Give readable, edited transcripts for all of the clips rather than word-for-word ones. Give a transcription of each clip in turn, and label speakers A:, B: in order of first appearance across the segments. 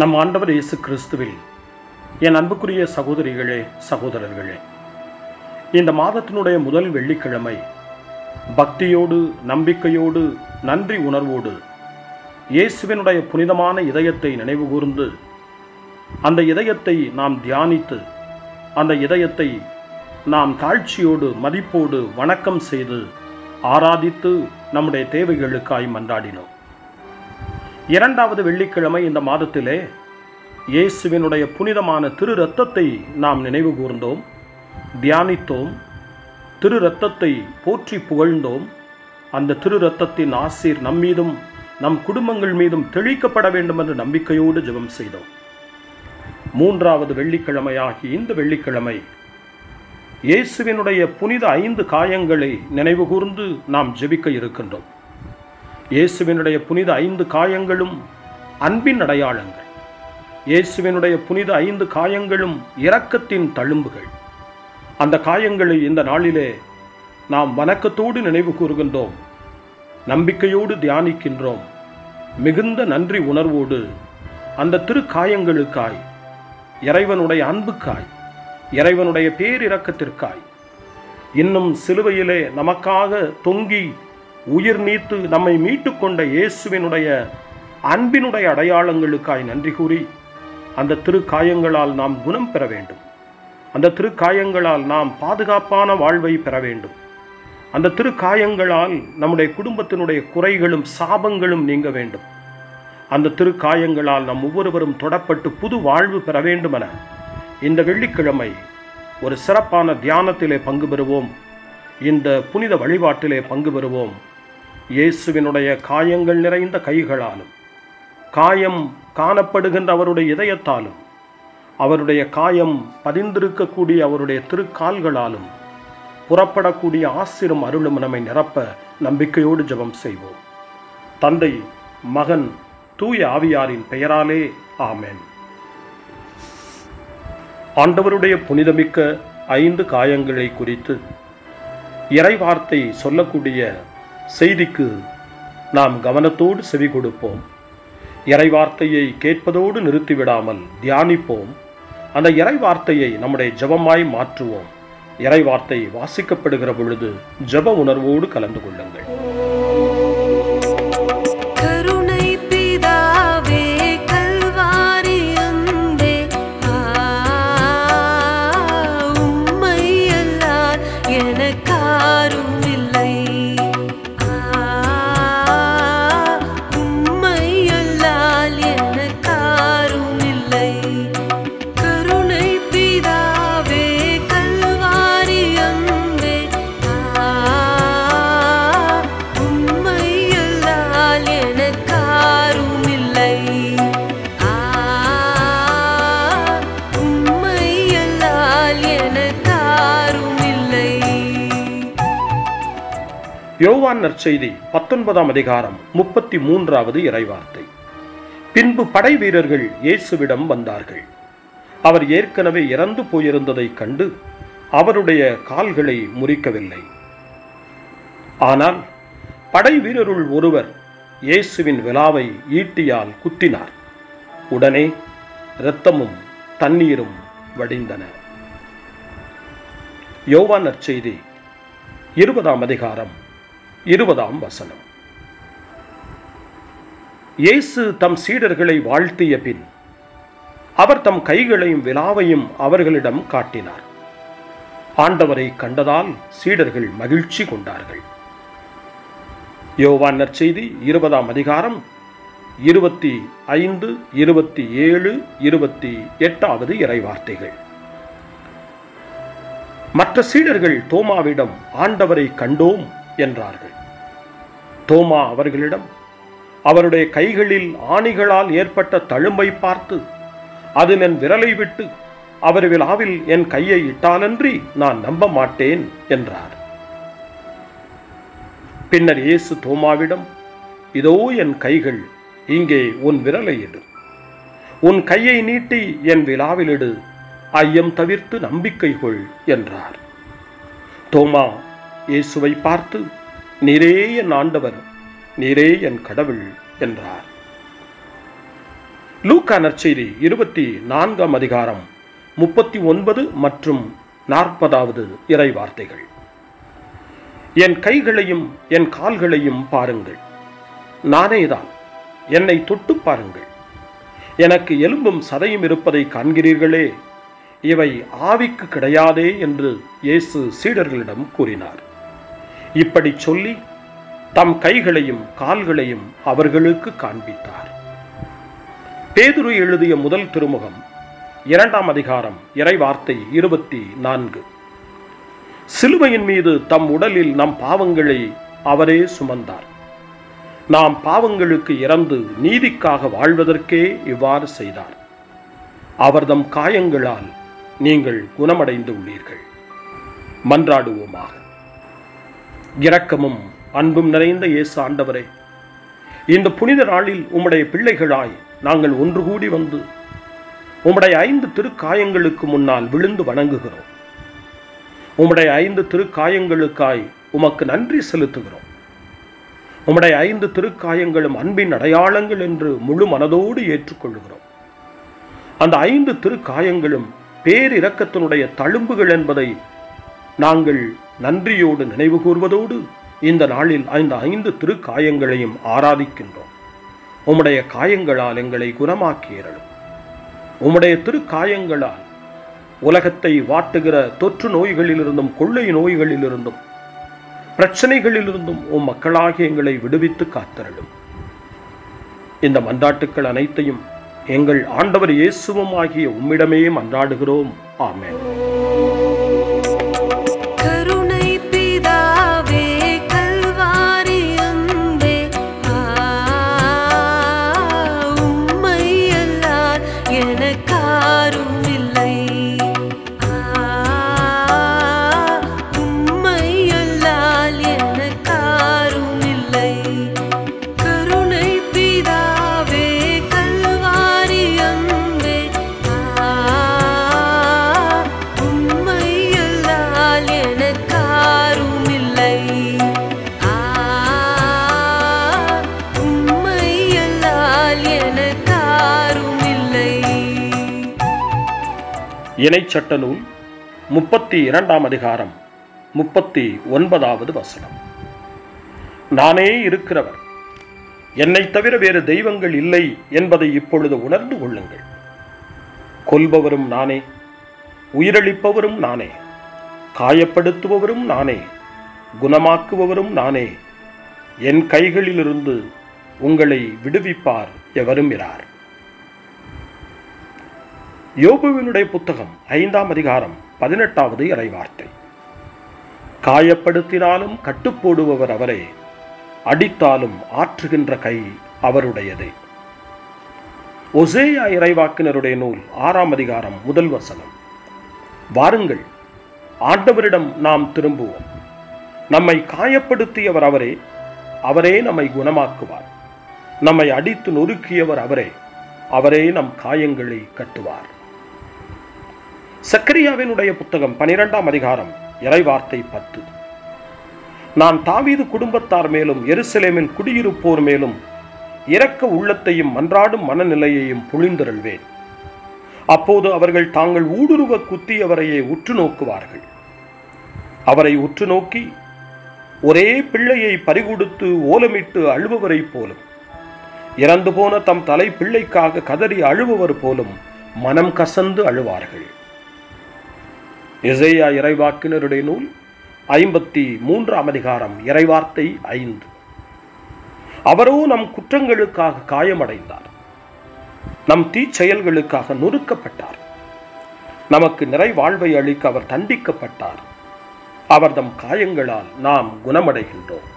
A: நம் ஆண்டவர் இயேசு கிறிஸ்துவில் என் அன்புக்குரிய சகோதரிகளே சகோதரர்களே, இந்த மாதத்தினுடைய முதல் வெள்ளிக்கிழமை பக்தியோடு நம்பிக்கையோடு நன்றி உணர்வோடு இயேசுவினுடைய புனிதமான இதயத்தை நினைவு கூர்ந்து அந்த இதயத்தை நாம் தியானித்து அந்த இதயத்தை நாம் தாழ்ச்சியோடு மதிப்போடு வணக்கம் செய்து ஆராதித்து நம்முடைய தேவைகளுக்காய் மன்றாடினோம். இரண்டாவது வெள்ளிக்கிழமை இந்த மாதத்திலே இயேசுவினுடைய புனிதமான திரு இரத்தத்தை நாம் நினைவு கூர்ந்தோம், தியானித்தோம், திரு இரத்தத்தை போற்றி புகழ்ந்தோம். அந்த திரு இரத்தத்தின் ஆசீர் நம் மீதும் நம் குடும்பங்கள் மீதும் தெளிக்கப்பட வேண்டும் என்று நம்பிக்கையோடு ஜெபம் செய்தோம். மூன்றாவது வெள்ளிக்கிழமையாகி இந்த வெள்ளிக்கிழமை இயேசுவினுடைய புனித 5 காயங்களை நினைவு கூர்ந்து நாம் ஜெபிக்க இருக்கின்றோம். இயேசுவினுடைய புனித 5 காயங்களும் அன்பின் அடையாளங்கள். இயேசுவினுடைய புனித 5 காயங்களும் இரக்கத்தின் தழும்புகள். அந்த காயங்களை இந்த நாளிலே நாம் வணக்கத்தோடு நினைவு கூறுகின்றோம், நம்பிக்கையோடு தியானிக்கின்றோம். மிகுந்த நன்றி உணர்வோடு அந்த திரு காயங்களுக்காய், இறைவனுடைய அன்புக்காய், இறைவனுடைய பேரிரக்கத்திற்காய், இன்னும் சிலுவையிலே நமக்காக தொங்கி உயிர் நீத்து நம்மை மீட்டு கொண்ட இயேசுவினுடைய அன்பினுடைய அடையாளங்களுக்காய் நன்றி கூறி அந்த திரு காயங்களால் நாம் குணம் பெற வேண்டும். அந்த திரு காயங்களால் நாம் பாதுகாப்பான வாழ்வை பெற வேண்டும். அந்த திரு காயங்களால் நம்முடைய குடும்பத்தினுடைய குறைகளும் சாபங்களும் நீங்க வேண்டும். அந்த திரு காயங்களால் நம் ஒவ்வொருவரும் தொடப்பட்டு புது வாழ்வு பெற வேண்டும் என இந்த வெள்ளிக்கிழமை ஒரு சிறப்பான தியானத்திலே பங்கு பெறுவோம். இந்த புனித வழிபாட்டிலே பங்கு பெறுவோம். இயேசுவினுடைய காயங்கள் நிறைந்த கைகளாலும், காயம் காணப்படுகின்ற அவருடைய இதயத்தாலும், அவருடைய காயம் பதிந்திருக்கக்கூடிய அவருடைய திருக்கால்களாலும் புறப்படக்கூடிய ஆசிரும் அருளும் நம்மை நிரப்ப நம்பிக்கையோடு ஜெபம் செய்வோம். தந்தை, மகன், தூய ஆவியாரின் பெயராலே ஆமென். ஆண்டவருடைய புனிதமிக்க 5 காயங்களை குறித்து இறைவார்த்தை சொல்லக்கூடிய செய்திக்கு நாம் கவனத்தோடு செவி கொடுப்போம். இறைவார்த்தையை கேட்பதோடு நிறுத்திவிடாமல் தியானிப்போம். அந்த இறைவார்த்தையை நம்முடைய ஜெபமாய் மாற்றுவோம். இறைவார்த்தை வாசிக்கப்படுகிற பொழுது ஜெப உணர்வோடு கலந்து கொள்ளுங்கள். யோவான் நற்செய்தி 19ஆம் அதிகாரம் 33வது இறைவார்த்தை. பின்பு படை வீரர்கள் இயேசுவிடம் வந்தார்கள். அவர் ஏற்கனவே இறந்து போயிருந்ததைக் கண்டு அவருடைய கால்களை முறிக்கவில்லை. ஆனால் படை வீரருள் ஒருவர் இயேசுவின் விலாவை ஈட்டியால் குத்தினார். உடனே இரத்தமும் தண்ணீரும் வடிந்தன. யோவான் நற்செய்தி 20ஆம் அதிகாரம் 20ஆம் வசனம். இயேசு தம் சீடர்களை வாழ்த்திய பின் அவர் தம் கைகளையும் விலாவையும் அவர்களிடம் காட்டினார். ஆண்டவரை கண்டதால் சீடர்கள் மகிழ்ச்சி கொண்டார்கள். யோவான் நற்செய்தி 20ஆம் அதிகாரம் 25, 27, 28வது இறைவார்த்தைகள். மற்ற சீடர்கள் தோமாவிடம் ஆண்டவரை கண்டோம் என்றார்கள். தோமா அவர்களிடம் அவருடைய கைகளில் ஆணிகளால் ஏற்பட்ட தழும்பை பார்த்து, அதில் என் விரலை விட்டு அவர் விலாவில் என் கையை இட்டாலன்றி நான் நம்ப மாட்டேன் என்றார். பின்னர் இயேசு தோமாவிடம், இதோ என் கைகள், இங்கே உன் விரலை இடு, உன் கையை நீட்டி என் விலாவிலிடு, ஐயம் தவிர்த்து நம்பிக்கை கொள் என்றார். தோமா இயேசுவை பார்த்து, நீரே என் ஆண்டவர், நீரே என் கடவுள் என்றார். லூக்கா நற்செய்தி 24ஆம் அதிகாரம் 39 மற்றும் 40வது இறை வார்த்தைகள். என் கைகளையும் என் கால்களையும் பாருங்கள், நானேதான், என்னை தொட்டு பாருங்கள். எனக்கு எலும்பும் சதையும் இருப்பதை காண்கிறீர்களே, இவை ஆவிக்கு கிடையாதே என்று இயேசு சீடர்களிடம் கூறினார். இப்படி சொல்லி தம் கைகளையும் கால்களையும் அவர்களுக்கு காண்பித்தார். பேதுரு எழுதிய முதல் திருமுகம் 2ஆம் அதிகாரம் இறை வார்த்தை 24. சிலுவையின் மீது தம் உடலில் நம் பாவங்களை அவரே சுமந்தார். நாம் பாவங்களுக்கு இறந்து நீதிக்காக வாழ்வதற்கே இவ்வாறு செய்தார். அவர்தம் காயங்களால் நீங்கள் குணமடைந்து உள்ளீர்கள். மன்றாடுவோமாக. இரக்கமும் அன்பும் நிறைந்த இயேசு ஆண்டவரே, இந்த புனித நாளில் உம்முடைய பிள்ளைகளாய் நாங்கள் ஒன்று கூடி வந்து உம்முடைய 5 திருக்காயங்களுக்கு முன்னால் விழுந்து வணங்குகிறோம். உம்முடைய 5 திருக்காயங்களுக்காய் உமக்கு நன்றி செலுத்துகிறோம். உம்முடைய 5 திருக்காயங்களும் அன்பின் அடையாளங்கள் என்று முழு மனதோடு ஏற்றுக்கொள்கிறோம். அந்த 5 திருக்காயங்களும் பேரிரக்கத்தினுடைய தழும்புகள் என்பதை நாங்கள் நன்றியோடு நினைவு கூர்வதோடு இந்த நாளில் அந்த 5 திருக்காயங்களையும் ஆராதிக்கின்றோம். உம்முடைய காயங்களால் எங்களை குணமாக்கியருளும். உம்முடைய திருக்காயங்களால் உலகத்தை வாட்டுகிற தொற்று நோய்களிலிருந்தும் கொள்ளை நோய்களிலிருந்தும் பிரச்சனைகளிலிருந்தும் உம் மக்களாகிய எங்களை விடுவித்து காத்தருளும். இந்த மன்றாட்டுக்கள் அனைத்தையும் எங்கள் ஆண்டவர் இயேசுவும் ஆகிய உம்மிடமே மன்றாடுகிறோம். ஆமென். இணைச்சட்ட நூல் 32ஆம் அதிகாரம் 39வது வசனம். நானே இருக்கிறவர், என்னை தவிர வேறு தெய்வங்கள் இல்லை என்பதை இப்பொழுது உணர்ந்து கொள்ளுங்கள். கொல்பவரும் நானே, உயிரளிப்பவரும் நானே, காயப்படுத்துபவரும் நானே, குணமாக்குபவரும் நானே. என் கைகளிலிருந்து உங்களை விடுவிப்பார் எவரும் இரார். யோபுவினுடைய புத்தகம் 5ஆம் அதிகாரம் 18வது இறைவார்த்தை. காயப்படுத்தினாலும் கட்டுப்போடுபவர் அவரே, அடித்தாலும் ஆற்றுகின்ற கை அவருடையதே. ஒசேயா இறைவாக்கினருடைய நூல் 6ஆம் அதிகாரம் 1 வசனம். வாருங்கள், ஆண்டவரிடம் நாம் திரும்புவோம். நம்மை காயப்படுத்தியவர் அவரே, அவரே நம்மை குணமாக்குவார். நம்மை அடித்து நொறுக்கியவர் அவரே, அவரே நம் காயங்களை கட்டுவார். சக்கரியாவினுடைய புத்தகம் 12ஆம் அதிகாரம் இறைவார்த்தை 10. நான் தாவீது குடும்பத்தார் மேலும் எருசலேமில் குடியிருப்போர் மேலும் இரக்க உள்ளத்தையும் மன்றாடும் மனநிலையையும் பொழிந்தருள்வேன். அப்போது அவர்கள் தாங்கள் ஊடுருவ குத்தியவரையே உற்று நோக்குவார்கள். அவரை உற்று நோக்கி ஒரே பிள்ளையை பறிகொடுத்து ஓலமிட்டு அழுபவரை போலும், இறந்து போன தம் தலை பிள்ளைக்காக கதறி அழுபவர் போலும் மனம் கசந்து அழுவார்கள். எசேயா இறைவாக்கினருடைய நூல் 53ஆம் அதிகாரம் இறைவார்த்தை 5. அவரோ நம் குற்றங்களுக்காக காயமடைந்தார், நம் தீச்செயல்களுக்காக நொறுக்கப்பட்டார். நமக்கு நிறைவாழ்வை அளிக்க அவர் தண்டிக்கப்பட்டார். அவர்தம் காயங்களால் நாம் குணமடைகின்றோம்.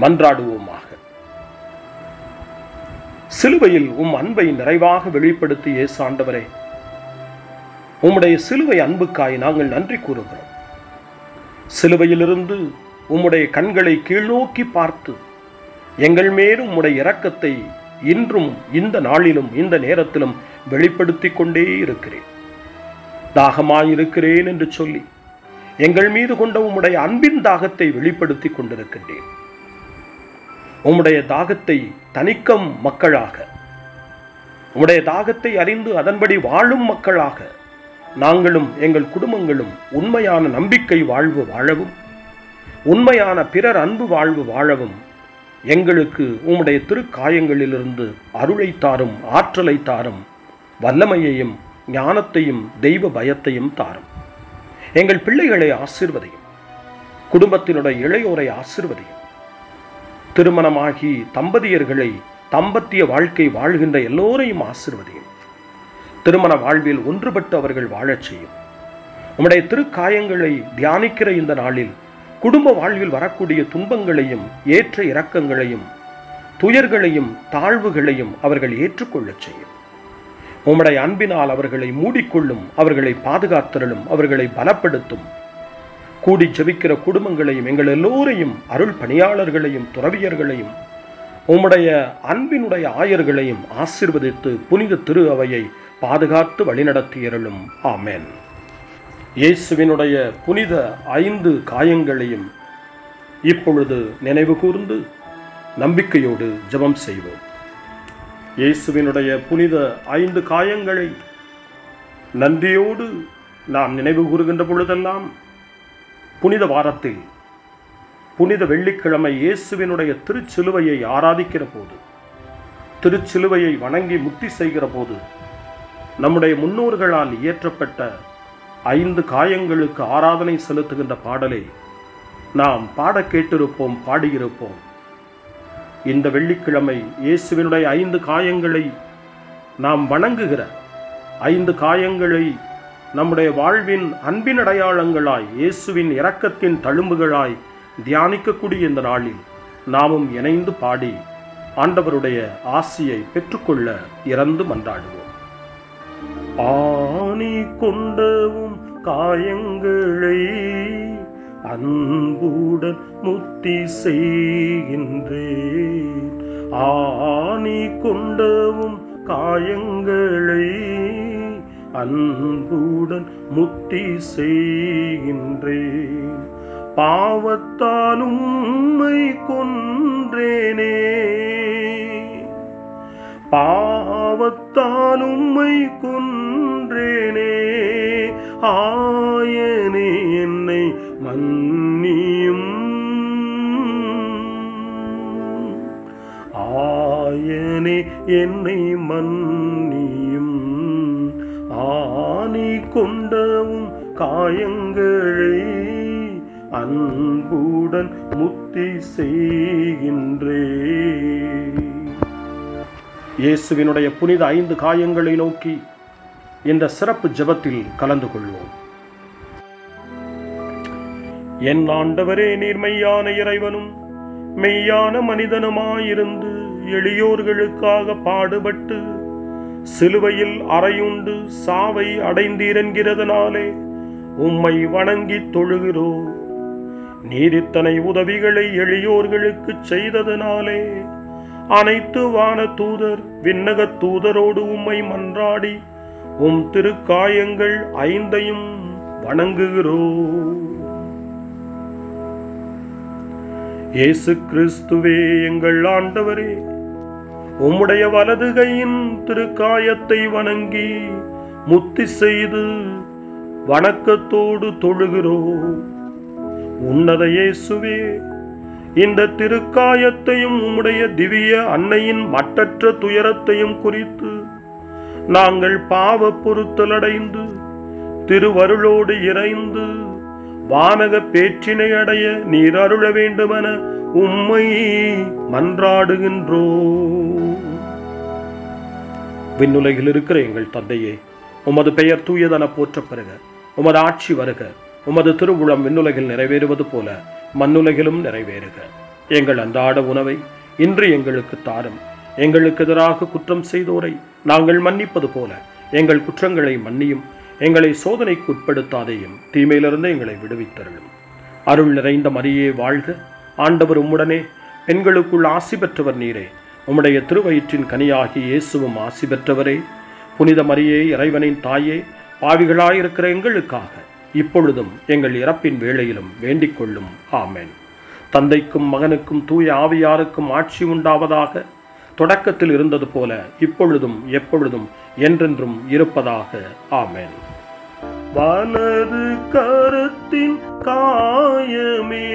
A: மன்றாடுவோமாக. சிலுவையில் உம் அன்பை நிறைவாக வெளிப்படுத்திய இயேசு ஆண்டவரே, உம்முடைய சிலுவை அன்புக்காய் நாங்கள் நன்றி கூறுகிறோம். சிலுவையிலிருந்து உம்முடைய கண்களை கீழ்நோக்கி பார்த்து எங்கள் மேலும் உம்முடைய இரக்கத்தை இன்றும் இந்த நாளிலும் இந்த நேரத்திலும் வெளிப்படுத்தி கொண்டே இருக்கிறேன். தாகமாயிருக்கிறேன் என்று சொல்லி எங்கள் மீது கொண்ட உம்முடைய அன்பின் தாகத்தை வெளிப்படுத்தி கொண்டிருக்கின்றேன். உம்முடைய தாகத்தை தணிக்கும் மக்களாக உம்முடைய தாகத்தை அறிந்து அதன்படி வாழும் மக்களாக நாங்களும் எங்கள் குடும்பங்களும் உண்மையான நம்பிக்கை வாழ்வு வாழவும், உண்மையான பிறர் அன்பு வாழ்வு வாழவும் எங்களுக்கு உம்முடைய திருக்காயங்களிலிருந்து அருளை தாரும், ஆற்றலை தாரும், வல்லமையையும் ஞானத்தையும் தெய்வ பயத்தையும் தாரும். எங்கள் பிள்ளைகளை ஆசீர்வதியும், குடும்பத்தினுடைய இளையோரை ஆசீர்வதியும், திருமணமாகி தம்பதியர்களை தம்பத்திய வாழ்க்கை வாழ்கின்ற எல்லோரையும் ஆசீர்வதியும். திருமண வாழ்வில் ஒன்றுபட்டு அவர்கள் வாழச் செய்யும். உம்முடைய திருக்காயங்களை தியானிக்கிற இந்த நாளில் குடும்ப வாழ்வில் வரக்கூடிய துன்பங்களையும் ஏற்ற இரக்கங்களையும் துயர்களையும் தாழ்வுகளையும் அவர்கள் ஏற்றுக்கொள்ளச் செய்யும். உம்முடைய அன்பினால் அவர்களை மூடிக்கொள்ளும், அவர்களை பாதுகாத்தருளும், அவர்களை பலப்படுத்தும். கூடி ஜெபிக்கிற குடும்பங்களையும் எங்கள் எல்லோரையும், அருள் பணியாளர்களையும் துறவியர்களையும் உம்முடைய அன்பினுடைய ஆயர்களையும் ஆசீர்வதித்து புனித திரு அவையை பாதுகாத்து வழிநடத்தியருளும். ஆமென். இயேசுவினுடைய புனித 5 காயங்களையும் இப்பொழுது நினைவு கூர்ந்து நம்பிக்கையோடு ஜெபம் செய்வோம். இயேசுவினுடைய புனித 5 காயங்களை நன்றியோடு நாம் நினைவு கூறுகின்ற பொழுதெல்லாம், புனித வாரத்தில் புனித வெள்ளிக்கிழமை இயேசுவினுடைய திருச்சிலுவையை ஆராதிக்கிற போது, திருச்சிலுவையை வணங்கி முத்தி செய்கிற போது, நம்முடைய முன்னோர்களால் இயற்றப்பட்ட 5 காயங்களுக்கு ஆராதனை செலுத்துகின்ற பாடலை நாம் பாட கேட்டிருப்போம், பாடியிருப்போம். இந்த வெள்ளிக்கிழமை இயேசுவினுடைய 5 காயங்களை நாம் வணங்குகிற 5 காயங்களை நம்முடைய வாழ்வின் அன்பின் அடையாளங்களாய், இயேசுவின் இரக்கத்தின் தழும்புகளாய் தியானிக்கக்கூடிய இந்த நாளில் நாமும் இணைந்து பாடி ஆண்டவருடைய ஆசியை பெற்றுக்கொள்ள இறந்து மன்றாடுவோம். ஆணி கொண்டவும் காயங்களை அன்புடன் முத்தி செய்கின்றேன். ஆணி கொண்டவும் காயங்களை அன்புடன் முத்தி செய்கின்றேன். பாவத்தால் உம்மை கொன்றேனே, பாவத்தால் உம்மை கொன்றேனே. ஆயனே என்னை மன்னியும், ஆயனே என்னை மன்னியும். ஆணி கொண்டவும் காயங்களை அன்புடன் முத்தி செய்கின்றேன். இயேசுவினுடைய புனித 5 காயங்களை நோக்கி இந்த சிறப்பு ஜெபத்தில் கலந்து கொள்வோம். என் ஆண்டவரே, நீர் மெய்யான இறைவனும் மெய்யான மனிதனுமாயிருந்து எளியோர்களுக்காக பாடுபட்டு சிலுவையில் அறையுண்டு சாவை அடைந்தீரென்கிறதுனாலே உம்மை வணங்கி தொழுகிறோம். நீர் இத்தனை உதவிகளை எளியோர்களுக்கு செய்ததனாலே அனைத்து வான தூதர் விண்ணக தூதரோடு உம்மை மன்றாடி உம் திருக்காயங்கள் 5ஐயும் வணங்குகிறோம். இயேசு கிறிஸ்துவே, எங்கள் ஆண்டவரே, உம்முடைய வலது கையின் திருக்காயத்தை வணங்கி முத்தி செய்து வணக்கத்தோடு தொழுகிறோம். உன்னத இயேசுவே, இந்த திருக்காயத்தையும் உம்முடைய திவ்ய அன்னையின் மட்டற்ற துயரத்தையும் குறித்து நாங்கள் பாவ பொறுத்தலடைந்து திருவருளோடு இறைந்து வானக பேற்றினை அடைய நீர் அருள வேண்டுமென உம்மை மன்றாடுகின்றோம். விண்ணுலகில் இருக்கிற எங்கள் தந்தையே, உமது பெயர் தூயதென போற்றப் பெறுக. உமது ஆட்சி வருக. உமது திருவுளம் விண்ணுலகில் நிறைவேறுவது போல மண்ணுலகிலும் நிறைவேறுக. எங்கள் அன்றாட உணவை இன்று எங்களுக்கு தாரும். எங்களுக்கு எதிராக குற்றம் செய்தோரை நாங்கள் மன்னிப்பது போல எங்கள் குற்றங்களை மன்னியும். எங்களை சோதனைக்கு உட்படுத்தாதேயும், தீமையிலிருந்து எங்களை விடுவித்தருளும். அருள் நிறைந்த மரியே வாழ்க. ஆண்டவர் உம்முடனே, பெண்களுக்குள் ஆசி பெற்றவர் நீரே. உம்முடைய திருவயிற்றின் கனியாகி இயேசுவும் ஆசி பெற்றவரே. புனித மரியே, இறைவனின் தாயே, பாவிகளாயிருக்கிற எங்களுக்காக இப்பொழுதும் எங்கள் இறப்பின் வேளையிலும் வேண்டிக் கொள்ளும். ஆமென். தந்தைக்கும் மகனுக்கும் தூய ஆவியாருக்கும் ஆட்சி உண்டாவதாக. தொடக்கத்தில் இருந்தது போல இப்பொழுதும் எப்பொழுதும் என்றென்றும் இருப்பதாக. ஆமென். வலது கரத்தின் காயமே,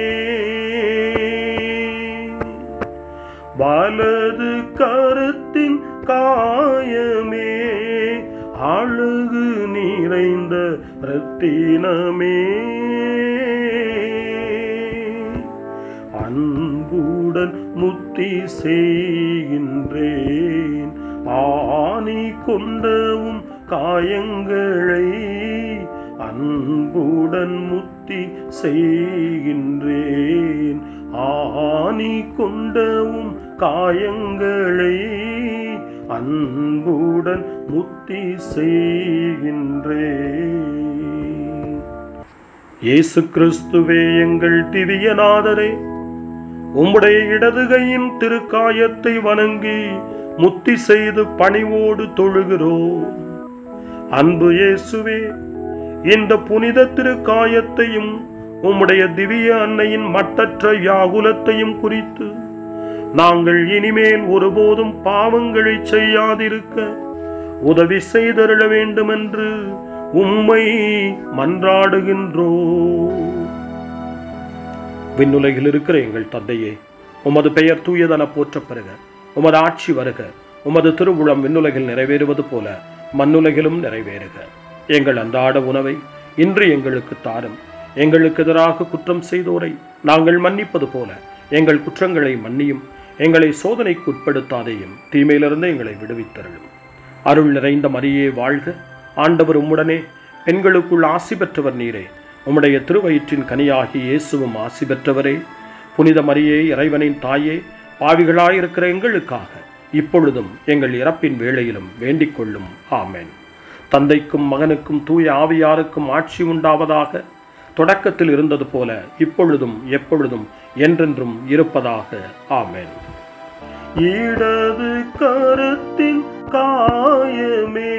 A: வலது கரத்தின் காயமே, அழகு நிறைந்த ரத்தினமே, அன்புடன் முத்தி செய்கின்றேன், ஆணி கொண்டவும் காயங்களை அன்புடன் முத்தி செய்கின்றேன், ஆணி கொண்டவும் காயங்களை அன்புடன் முத்தி செய்கின்றேன். இயேசு கிறிஸ்துவே எங்கள் திவ்யநாதரே, உம்முடைய இடதுகையின் திருக்காயத்தை வணங்கி முத்தி செய்து பணிவோடு தொழுகிறோம். அன்பு இயேசுவே, இந்த புனித திருக்காயத்தையும் உம்முடைய திவ்ய அன்னையின் மட்டற்ற வியாகுலத்தையும் குறித்து நாங்கள் இனிமேல் ஒருபோதும் பாவங்களை செய்யாதிருக்க உதவி செய்தருள வேண்டுமென்று உம்மை மன்றாடுகின்றோம். விண்ணுலகில் இருக்கிற எங்கள் தந்தையே, உமது பெயர் தூயதென போற்றப் பெறுக. உமது ஆட்சி வருக. உமது திருவுளம் விண்ணுலகில் நிறைவேறுவது போல மண்ணுலகிலும் நிறைவேறுக. எங்கள் அன்றாட உணவை இன்று எங்களுக்கு தாரும். எங்களுக்கு எதிராக குற்றம் செய்தோரை நாங்கள் மன்னிப்பது போல எங்கள் குற்றங்களை மன்னியும். எங்களை சோதனைக்கு உட்படுத்தாதேயும், தீமையிலிருந்து எங்களை விடுவித்தருளும். அருள் நிறைந்த மரியே வாழ்க. ஆண்டவர் உம்முடனே, பெண்களுக்குள் ஆசி பெற்றவர் நீரே. உம்முடைய திருவயிற்றின் கனியாகி இயேசுவும் ஆசி பெற்றவரே. புனித மரியே, இறைவனின் தாயே, பாவிகளாயிருக்கிற எங்களுக்காக இப்பொழுதும் எங்கள் இறப்பின் வேளையிலும் வேண்டிக் கொள்ளும். ஆமென். தந்தைக்கும் மகனுக்கும் தூய ஆவியாருக்கும் ஆட்சி உண்டாவதாக. தொடக்கத்தில் இருந்தது போல இப்பொழுதும் எப்பொழுதும் என்றென்றும் இருப்பதாக. ஆமென். இடது கரத்தின் காயமே,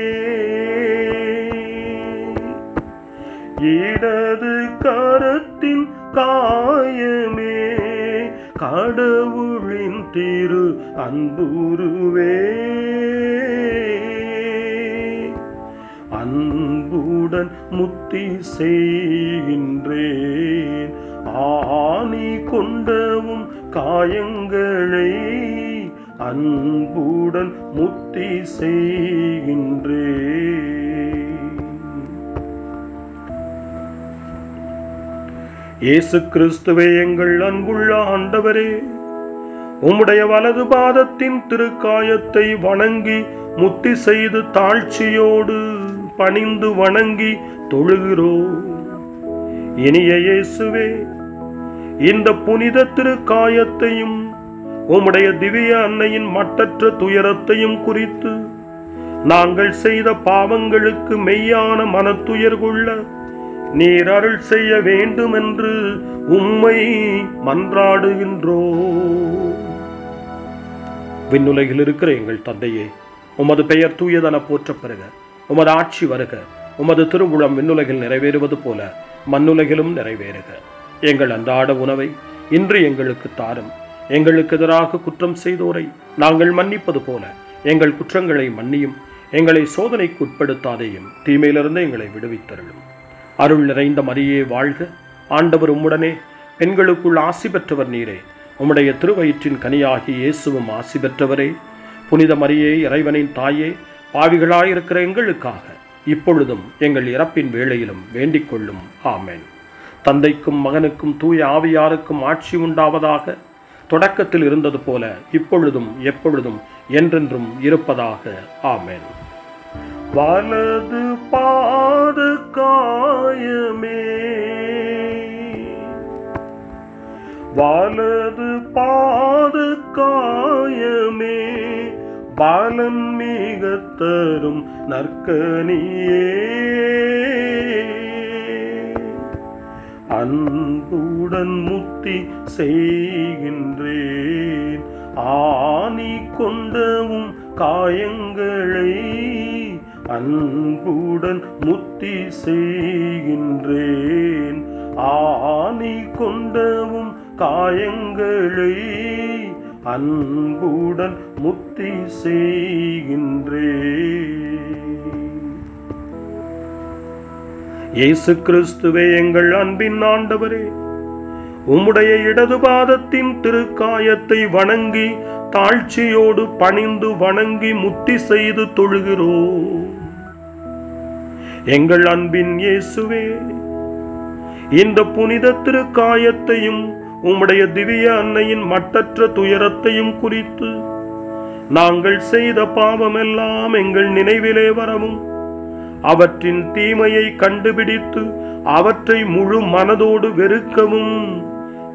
A: இடது கரத்தின் காயமே, கடவுளின் திரு அன்புருவே, அன்புடன் முத்தி செய்கின்றேன், ஆணி கொண்டவும் காயங்களை அன்புடன் முத்தி செய்கின்றேன். இயேசு கிறிஸ்துவே எங்கள் அன்புள்ள ஆண்டவரே, உம்முடைய வலது பாதத்தின் திருக்காயத்தை வணங்கி முத்தி செய்து தாழ்ச்சியோடு பணிந்து வணங்கி தொழுகிறோம். இனிய இயேசுவே, இந்த புனித திருக்காயத்தையும் உம்முடைய திவ்ய அன்னையின் மட்டற்ற துயரத்தையும் குறித்து நாங்கள் செய்த பாவங்களுக்கு மெய்யான மனத்துயர் கொள்ள நீர் அருள் செய்ய வேண்டும் என்று உம்மை மன்றாடுகின்றோம். விண்ணுலகில் இருக்கிற எங்கள் தந்தையே, உமது பெயர் தூயதென போற்றப் பெறுக. உமது ஆட்சி வருக. உமது திருவுளம் விண்ணுலகில் நிறைவேறுவது போல மண்ணுலகிலும் நிறைவேறுக. எங்கள் அன்றாட உணவை இன்று எங்களுக்கு தாரும். எங்களுக்கு எதிராக குற்றம் செய்தோரை நாங்கள் மன்னிப்பது போல எங்கள் குற்றங்களை மன்னியும். எங்களை சோதனைக்கு உட்படுத்தாதேயும், தீமையிலிருந்து எங்களை விடுவித்தருளும். அருள் நிறைந்த மரியே வாழ்க. ஆண்டவர் உம்முடனே, பெண்களுக்குள் ஆசி பெற்றவர் நீரே. உம்முடைய திருவயிற்றின் கனியாகி இயேசுவும் ஆசி பெற்றவரே. புனித மரியே, இறைவனின் தாயே, பாவிகளாயிருக்கிற எங்களுக்காக இப்பொழுதும் எங்கள் இறப்பின் வேளையிலும் வேண்டிக் கொள்ளும். ஆமென். தந்தைக்கும் மகனுக்கும் தூய ஆவியாருக்கும் ஆட்சி உண்டாவதாக. தொடக்கத்தில் இருந்தது போல இப்பொழுதும் எப்பொழுதும் என்றென்றும் இருப்பதாக. ஆமென். வலது பாத காயமே, வலது பாத காயமே, பாலன் மிக தரும் நற்கனியே, அன்புடன் முத்தி செய்கின்றேன், ஆணி கொண்டவும் காயங்களை அன்புடன் முத்தி செய்கின்றேன், ஆணி கொண்டவும் காயங்களை அன்புடன் முத்தி முத்தி செய்கின்றே. இயேசு கிறிஸ்துவே, எங்கள் அன்பின் ஆண்டவரே, உம்முடைய இடது பாதத்தின் திருக்காயத்தை வணங்கி தாழ்ச்சியோடு பணிந்து வணங்கி முத்தி செய்து தொழுகிறோம். எங்கள் அன்பின் இயேசுவே, இந்த புனித திருக்காயத்தையும் உம்முடைய திவ்ய அன்னையின் மட்டற்ற துயரத்தையும் குறித்து நாங்கள் செய்த பாவமெல்லாம் எங்கள் நினைவிலே வரவும், அவற்றின் தீமையை கண்டுபிடித்து அவற்றை முழு மனதோடு வெறுக்கவும்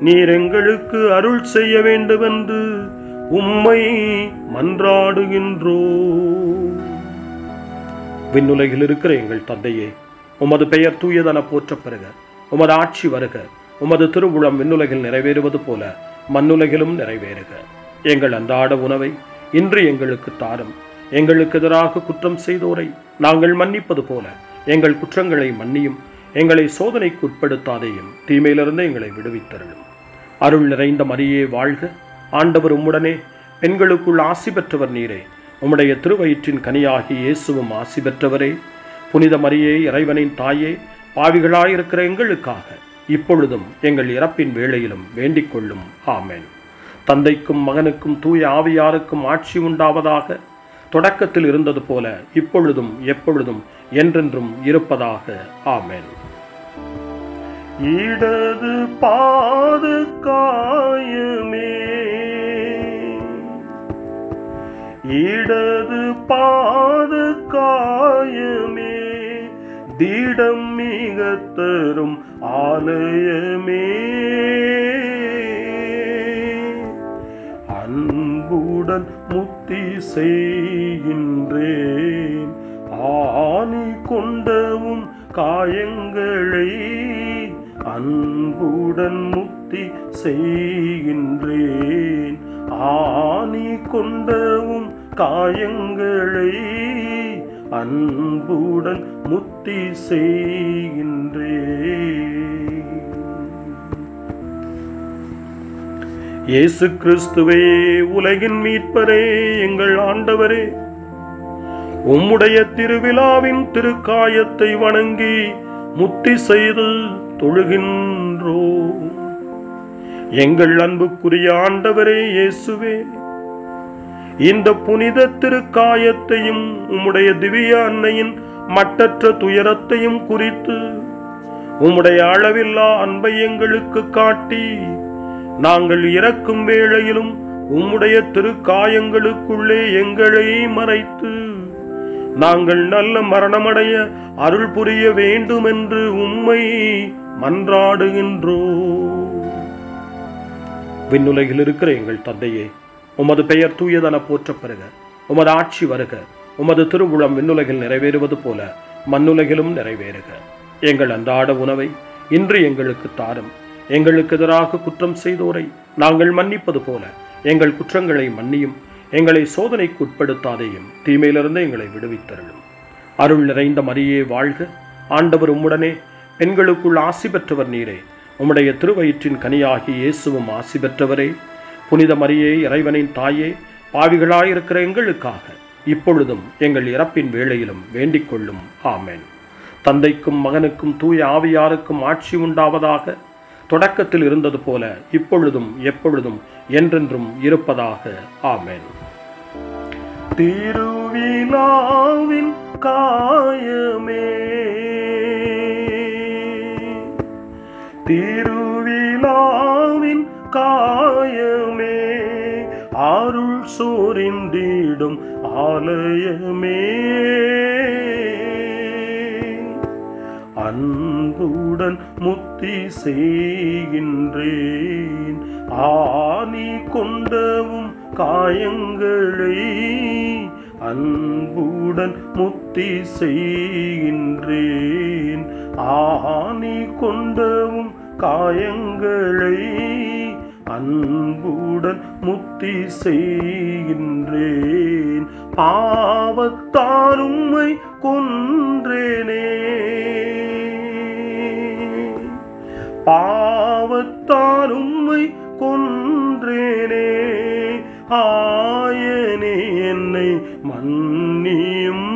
A: நீர் எங்களுக்கு அருள் செய்ய வேண்டுமென்று உம்மை மன்றாடுகின்றோம். விண்ணுலகில் இருக்கிற எங்கள் தந்தையே, உமது பெயர் தூயதென போற்றப் பெறுக. உமது ஆட்சி வருக. உமது திருவுளம் விண்ணுலகில் நிறைவேறுவது போல மண்ணுலகிலும் நிறைவேறுக. எங்கள் அன்றாட உணவை இன்று எங்களுக்கு தாரும். எங்களுக்கு எதிராக குற்றம் செய்தோரை நாங்கள் மன்னிப்பது போல எங்கள் குற்றங்களை மன்னியும். எங்களை சோதனைக்கு உட்படுத்தாதேயும், தீமையிலிருந்து எங்களை விடுவித்தருளும். அருள் நிறைந்த மரியே வாழ்க. ஆண்டவர் உம்முடனே, பெண்களுக்குள் ஆசி பெற்றவர் நீரே. உம்முடைய திருவயிற்றின் கனியாகி இயேசுவும் ஆசி பெற்றவரே. புனித மரியே, இறைவனின் தாயே, பாவிகளாயிருக்கிற எங்களுக்காக இப்பொழுதும் எங்கள் இறப்பின் வேளையிலும் வேண்டிக் கொள்ளும். ஆமென். தந்தைக்கும் மகனுக்கும் தூய ஆவியாருக்கும் ஆட்சி உண்டாவதாக. தொடக்கத்தில் இருந்தது போல இப்பொழுதும் எப்பொழுதும் என்றென்றும் இருப்பதாக. ஆமென். இடது பாது காயமே, இடது பாது காயமே, திடம் மிக தரும் ஆலயமே, அன்புடன் முத்தி செய்கின்றேன். ஆணி கொண்டவும் காயங்களை அன்புடன் முத்தி செய்கின்றேன். ஆணி கொண்டவும் காயங்களை அன்புடன் முத்தி செய்கின்றேன். இயேசு கிறிஸ்துவே, உலகின் மீட்பரே, எங்கள் ஆண்டவரே, உம்முடைய திருவிழாவின் திருக்காயத்தை வணங்கி முத்தி செய்து தொழுகின்றோம். எங்கள் அன்புக்குரிய ஆண்டவரே இயேசுவே, இந்த புனித திருக்காயத்தையும் உம்முடைய திவ்ய அன்னையின் மட்டற்ற துயரத்தையும் குறித்து உம்முடைய அளவில்லா அன்பை எங்களுக்கு காட்டி, நாங்கள் இறக்கும் வேளையிலும் உம்முடைய திருக்காயங்களுக்குள்ளே எங்களை மறைத்து நாங்கள் நல்ல மரணமடைய அருள் புரிய வேண்டும் என்று உம்மை மன்றாடுகின்றோம். விண்ணுலகில் இருக்கிற எங்கள் தந்தையே, உமது பெயர் தூயதென போற்றப் பெறுக. உமது ஆட்சி வருக. உமது திருவுளம் விண்ணுலகில் நிறைவேறுவது போல மண்ணுலகிலும் நிறைவேறுக. எங்கள் அன்றாட உணவை இன்று எங்களுக்கு தாரும். எங்களுக்கு எதிராக குற்றம் செய்தோரை நாங்கள் மன்னிப்பது போல எங்கள் குற்றங்களை மன்னியும். எங்களை சோதனைக்கு உட்படுத்தாதேயும், தீமையிலிருந்து எங்களை விடுவித்தருளும். அருள் நிறைந்த மரியே வாழ்க. ஆண்டவர் உம்முடனே, பெண்களுக்குள் ஆசி பெற்றவர் நீரே. உம்முடைய திருவயிற்றின் கனியாகி இயேசுவும் ஆசி பெற்றவரே. புனித மரியே, இறைவனின் தாயே, பாவிகளாயிருக்கிற எங்களுக்காக இப்பொழுதும் எங்கள் இறப்பின் வேளையிலும் வேண்டிக் கொள்ளும். ஆமென். தந்தைக்கும் மகனுக்கும் தூய ஆவியாருக்கும் ஆட்சி உண்டாவதாக. தொடக்கத்தில் இருந்தது போல இப்பொழுதும் எப்பொழுதும் என்றென்றும் இருப்பதாக. ஆமென். திருவிழாவின் காயமே, திருவிழாவின் காயமே, அருள் சோரிந்திடும் ஆலயமே, அன்புடன் முத்தி செய்கின்றேன். ஆணி கொண்டவும் காயங்களை அன்புடன் முத்தி செய்கின்றேன். ஆணி கொண்டவும் காயங்களை அன்புடன் முத்தி செய்கின்றேன். பாவத்தால் உம்மை கொன்றேனே, பாவத்தால் உம்மை கொன்றேனே, ஆயனே என்னை மன்னியும்,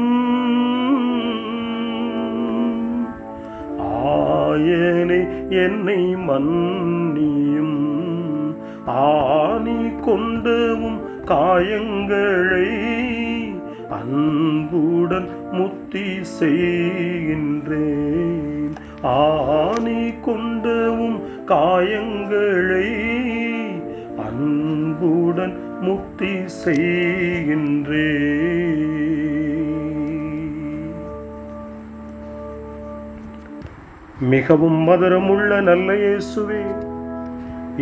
A: ஆயனே என்னை மன்னியும். ஆணி கொண்டவும் காயங்களை அன்புடன் முத்தி செய்கின்றேன். ஆணி கொண்டவும் காயங்களை அன்புடன் முத்தி செய்கின்றேன். மிகவும் மதுரமுள்ள நல்ல இயேசுவே,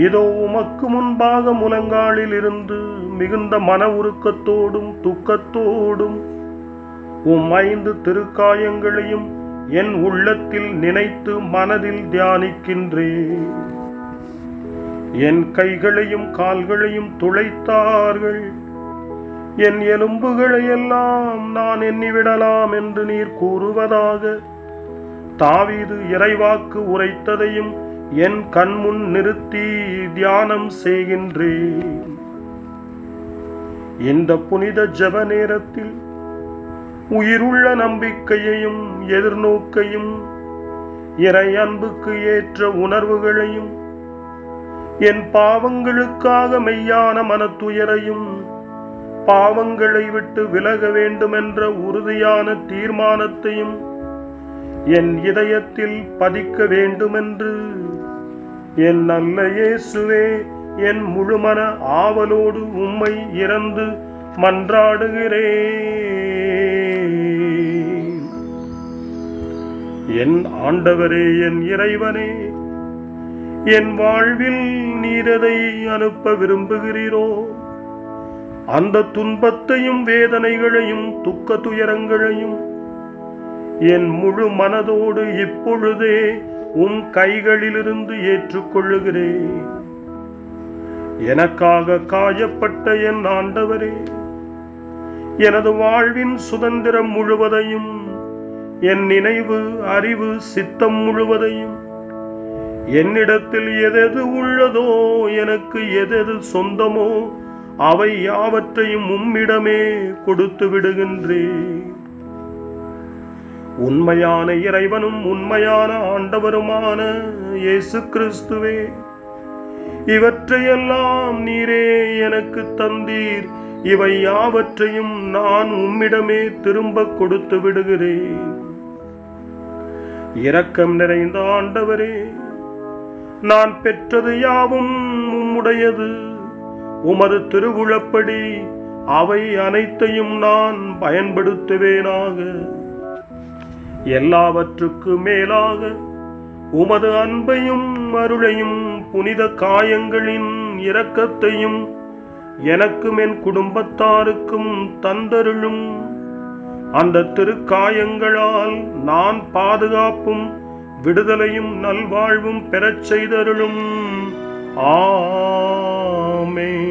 A: இதோ உமக்கு முன்பாக முழங்காலில் இருந்து மிகுந்த மன உருக்கத்தோடும் துக்கத்தோடும் உம் 5 திருக்காயங்களையும் என் உள்ளத்தில் நினைத்து மனதில் தியானிக்கின்றேன். என் கைகளையும் கால்களையும் துளைத்தார்கள், என் எலும்புகளை எல்லாம் நான் எண்ணிவிடலாம் என்று நீர் கூறுவதாக தாவீது இறைவாக்கு உரைத்ததையும் என் கண்முன் நிறுத்தி தியானம் செய்கின்றேன். இந்த புனித ஜெப நேரத்தில் உயிருள்ள நம்பிக்கையையும் எதிர்நோக்கையும் இறை அன்புக்கு ஏற்ற உணர்வுகளையும் என் பாவங்களுக்காக மெய்யான மனத்துயரையும் பாவங்களை விட்டு விலக வேண்டுமென்ற உறுதியான தீர்மானத்தையும் என் இதயத்தில் பதிக்க வேண்டுமென்று என் நல்ல இயேசுவே என் முழுமன ஆவலோடு உம்மை இறந்து மன்றாடுகிறேன். என் ஆண்டவரே, என் இறைவனே, என் வாழ்வில் நீரதை அனுப்ப விரும்புகிறீரோ அந்த துன்பத்தையும் வேதனைகளையும் துக்க துயரங்களையும் என் முழு மனதோடு இப்பொழுதே உம் கைகளிலிருந்து ஏற்றுக்கொள்ளுகிறேன். எனக்காக காயப்பட்ட என் ஆண்டவரே, எனது வாழ்வின் சுதந்திரம் முழுவதையும், என் நினைவு அறிவு சித்தம் முழுவதையும், என்னிடத்தில் எதெது உள்ளதோ, எனக்கு எதெது சொந்தமோ அவை யாவற்றையும் உம்மிடமே கொடுத்து விடுகின்றேன். உண்மையான இறைவனும் உண்மையான ஆண்டவருமான இயேசு கிறிஸ்துவே, இவற்றையெல்லாம் நீரே எனக்கு தந்தீர். இவை யாவற்றையும் நான் உம்மிடமே திரும்ப கொடுத்து விடுகிறேன். இரக்கம் நிறைந்த ஆண்டவரே, நான் பெற்றது யாவும் உம்முடையது. உமது திருவுளப்படி அவை அனைத்தையும் நான் பயன்படுத்துவேனாக. எல்லாவற்றுக்கு மேலாக உமது அன்பையும் அருளையும் புனித காயங்களின் இரக்கத்தையும் எனக்கும் என் குடும்பத்தாருக்கும் தந்தருளும். அந்த திருக்காயங்களால் நான் பாதுகாப்பும் விடுதலையும் நல்வாழ்வும் பெறச் செய்தருளும். ஆமென்.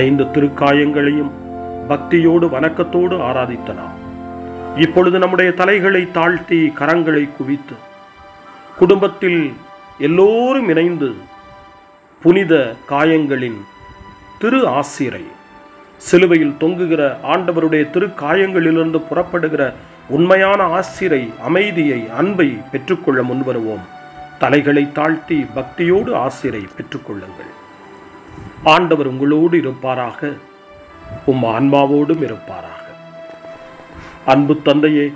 A: 5 திருக்காயங்களையும் பக்தியோடு வணக்கத்தோடு ஆராதித்த நாம் இப்பொழுது நம்முடைய தலைகளை தாழ்த்தி கரங்களை குவித்து குடும்பத்தில் எல்லோரும் இணைந்து புனித காயங்களின் திரு ஆசிரை, சிலுவையில் தொங்குகிற ஆண்டவருடைய திருக்காயங்களிலிருந்து புறப்படுகிற உண்மையான ஆசிரை, அமைதியை, அன்பை பெற்றுக்கொள்ள முன்வருவோம். தலைகளை தாழ்த்தி பக்தியோடு ஆசிரை பெற்றுக்கொள்ளுங்கள். ஆண்டவர் உங்களோடு இருப்பாராக, உம் ஆன்மாவோடும் இருப்பாராக. அன்பு தந்தையே,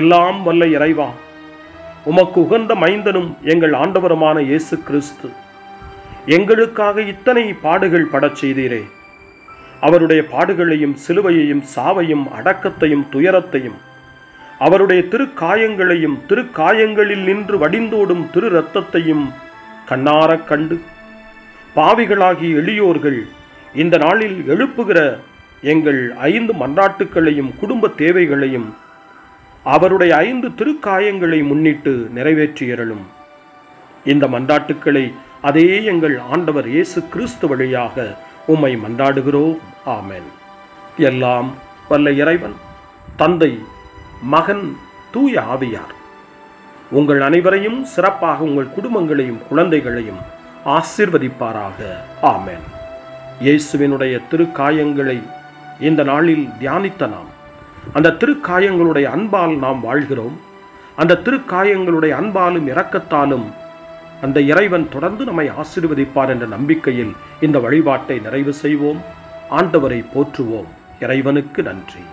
A: எல்லாம் வல்ல இறைவா, உமக்கு உகந்த மைந்தனும் எங்கள் ஆண்டவருமான இயேசு கிறிஸ்து எங்களுக்காக இத்தனை பாடுகள் படச் செய்தீரே. அவருடைய பாடுகளையும் சிலுவையையும் சாவையும் அடக்கத்தையும் துயரத்தையும் அவருடைய திருக்காயங்களையும் திருக்காயங்களில் நின்று வடிந்தோடும் திரு இரத்தத்தையும் கண்ணாரக் கண்டு பாவிகளாகி எளியோர்கள் இந்த நாளில் எழுப்புகிற எங்கள் 5 மன்றாட்டுக்களையும் குடும்ப தேவைகளையும் அவருடைய 5 திருக்காயங்களை முன்னிட்டு நிறைவேற்றியருளும். இந்த மன்றாட்டுக்களை அதே எங்கள் ஆண்டவர் இயேசு கிறிஸ்து வழியாக உம்மை மன்றாடுகிறோம். ஆமென். எல்லாம் வல்ல இறைவன், தந்தை, மகன், தூய ஆவியார் உங்கள் அனைவரையும் சிறப்பாக உங்கள் குடும்பங்களையும் குழந்தைகளையும் ஆசீர்வதிப்பாராக. ஆமென். இயேசுவினுடைய திருக்காயங்களை இந்த நாளில் தியானித்த நாம் அந்த திருக்காயங்களுடைய அன்பால் நாம் வாழ்கிறோம். அந்த திருக்காயங்களுடைய அன்பாலும் இரக்கத்தாலும் அந்த இறைவன் தொடர்ந்து நம்மை ஆசீர்வதிப்பார் என்ற நம்பிக்கையில் இந்த வழிபாட்டை நிறைவு செய்வோம். ஆண்டவரை போற்றுவோம். இறைவனுக்கு நன்றி.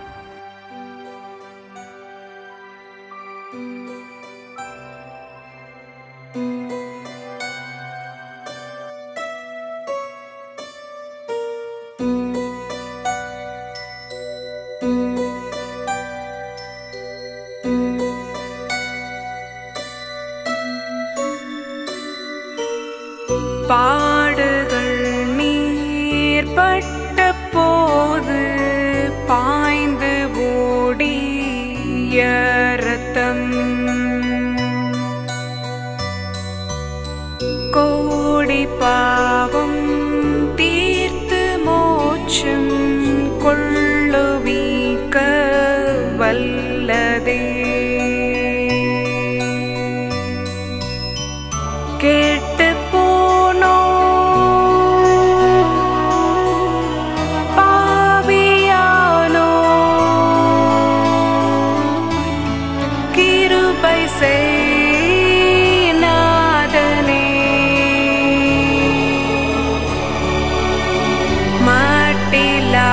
B: பாடுகள் மேற்பட்ட போது பாய்ந்து ஓடிய இரத்தம் கோடி பாவம் தீர்த்து மோட்சம் கொள்ளுவிக்க வல்லதே. கேட்டு போனோ பாவியானோ கிருபை செய் நாதனே. மாட்டிலா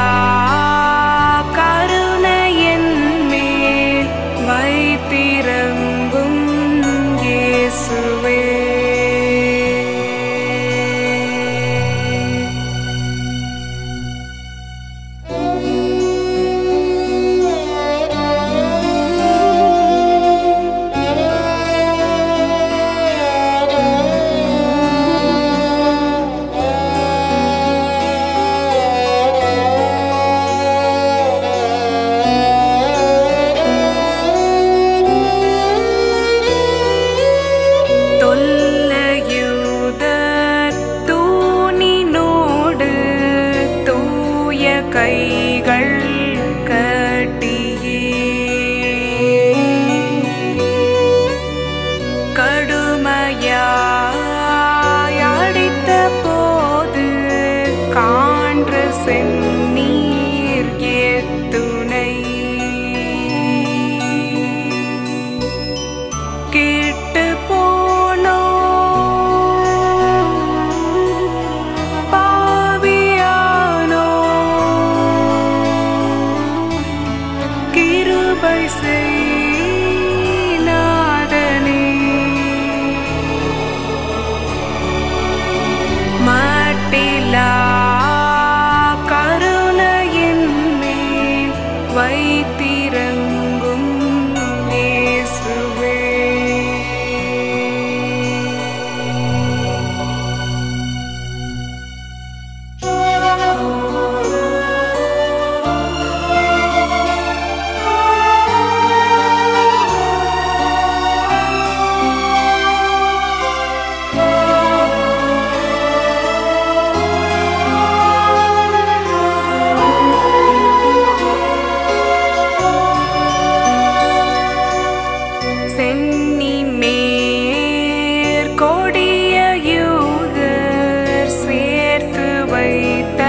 B: கருணையின் மேல் வைத்திறங்கும் இயேசுவே. கைகள் கட்டியே கடுமையாய் அடித்த போது காண்ற செந்நீர் எத்துணை கேட்டு போனோ கிருபை செய் நாதனே. மாட்டிலா கருணையின் மேல் வைத்திறங்கும் இயேசுவே. சென்னி மேற் கொடிய யூதர் சேர்த்து வைத்த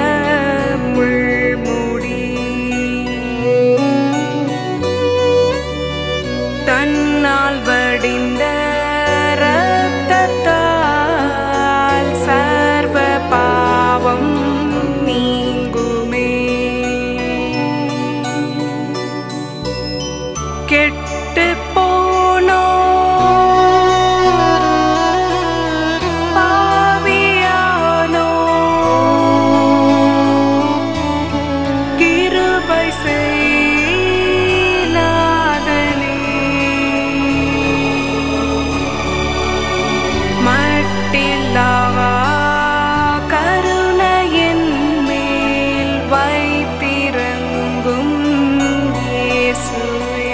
B: முள்முடி தன்னால் வடிந்த இரத்தத்தால் சர்வ பாவம் நீங்குமே. கெட்டு போனோ பாவியானோ கிருபை செய் நாதனே. மட்டில்லா கருணையின் மேல் வைத்திறங்கும் இயேசுவே.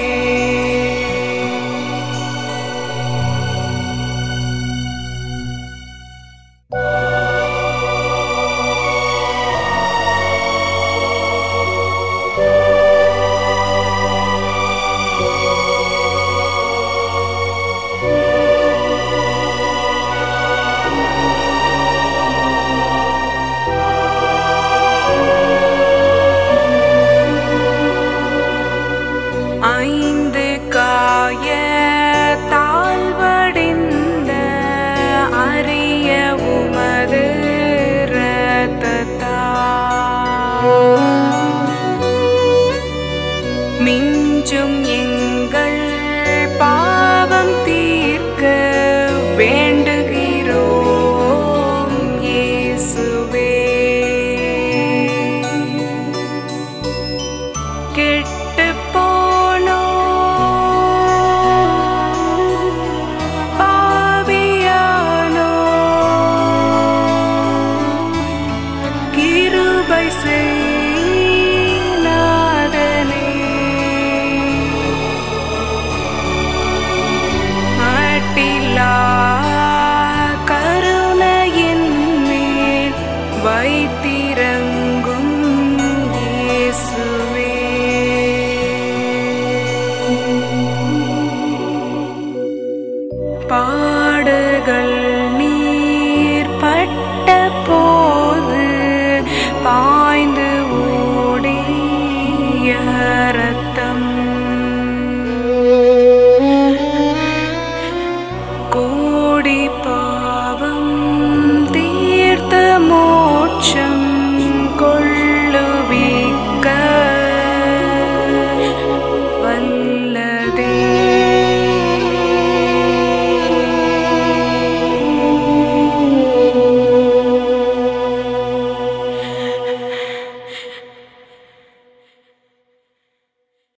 B: இன்றும் எங்கள் பாவம் தீர்க்க